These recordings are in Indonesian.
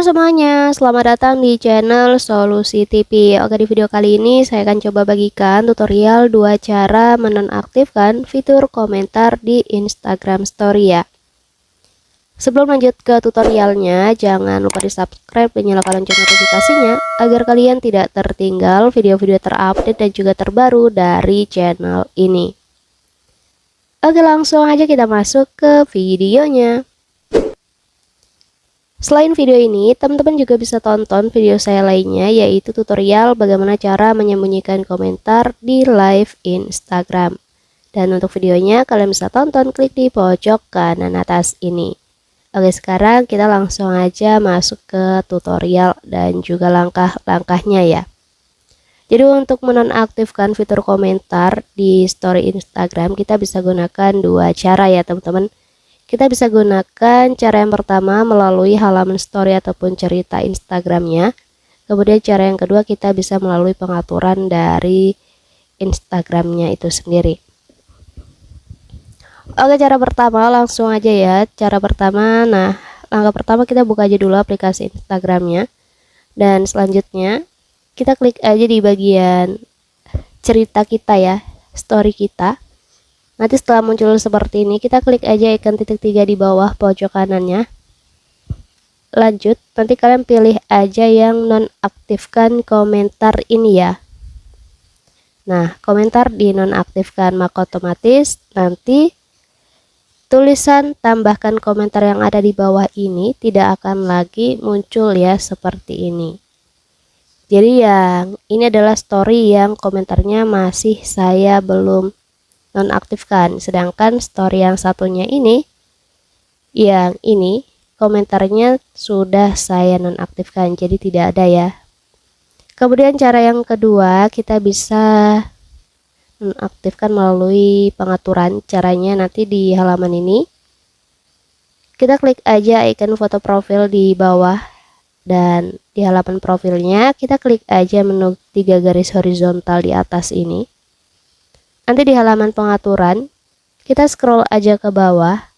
semuanya, selamat datang di channel Solusi TV. Oke, di video kali ini saya akan coba bagikan tutorial 2 cara menonaktifkan fitur komentar di Instagram Story ya. Sebelum lanjut ke tutorialnya, jangan lupa di subscribe dan nyalakan lonceng notifikasinya agar kalian tidak tertinggal video-video terupdate dan juga terbaru dari channel ini. Oke, langsung aja kita masuk ke videonya. Selain video ini, teman-teman juga bisa tonton video saya lainnya, yaitu tutorial bagaimana cara menyembunyikan komentar di live Instagram. Dan untuk videonya, kalian bisa tonton klik di pojok kanan atas ini. Oke, sekarang kita langsung aja masuk ke tutorial dan juga langkah-langkahnya ya. Jadi untuk menonaktifkan fitur komentar di story Instagram, kita bisa gunakan 2 cara ya teman-teman. Kita bisa gunakan cara yang pertama melalui halaman story ataupun cerita Instagramnya. Kemudian cara yang kedua kita bisa melalui pengaturan dari Instagramnya itu sendiri. Oke, cara pertama langsung aja ya. Cara pertama, langkah pertama kita buka aja dulu aplikasi Instagramnya. Dan selanjutnya kita klik aja di bagian cerita kita ya, story kita. Nanti setelah muncul seperti ini, kita klik aja icon titik 3 di bawah pojok kanannya. Lanjut, nanti kalian pilih aja yang nonaktifkan komentar ini ya. Nah, komentar dinonaktifkan, maka otomatis nanti tulisan tambahkan komentar yang ada di bawah ini tidak akan lagi muncul ya seperti ini. Jadi yang ini adalah story yang komentarnya masih saya belum nonaktifkan, sedangkan story yang satunya ini, yang ini komentarnya sudah saya nonaktifkan, jadi tidak ada ya. Kemudian cara yang kedua kita bisa nonaktifkan melalui pengaturan. Caranya nanti di halaman ini kita klik aja icon foto profil di bawah, dan di halaman profilnya kita klik aja menu 3 garis horizontal di atas ini. Nanti di halaman pengaturan, kita scroll aja ke bawah,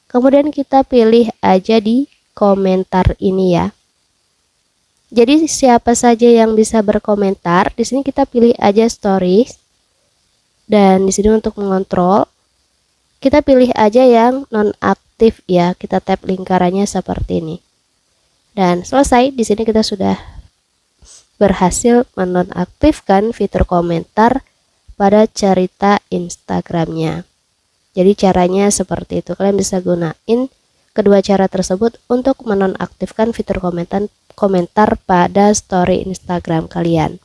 kemudian kita pilih aja di komentar ini ya. Jadi siapa saja yang bisa berkomentar, di sini kita pilih aja stories, dan di sini untuk mengontrol, kita pilih aja yang nonaktif ya. Kita tap lingkarannya seperti ini, dan selesai. Di sini kita sudah berhasil menonaktifkan fitur komentar pada cerita Instagramnya. Jadi caranya seperti itu. Kalian bisa gunain kedua cara tersebut untuk menonaktifkan fitur komentar pada story Instagram kalian.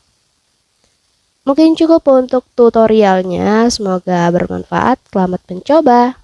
Mungkin cukup untuk tutorialnya. Semoga bermanfaat. Selamat mencoba.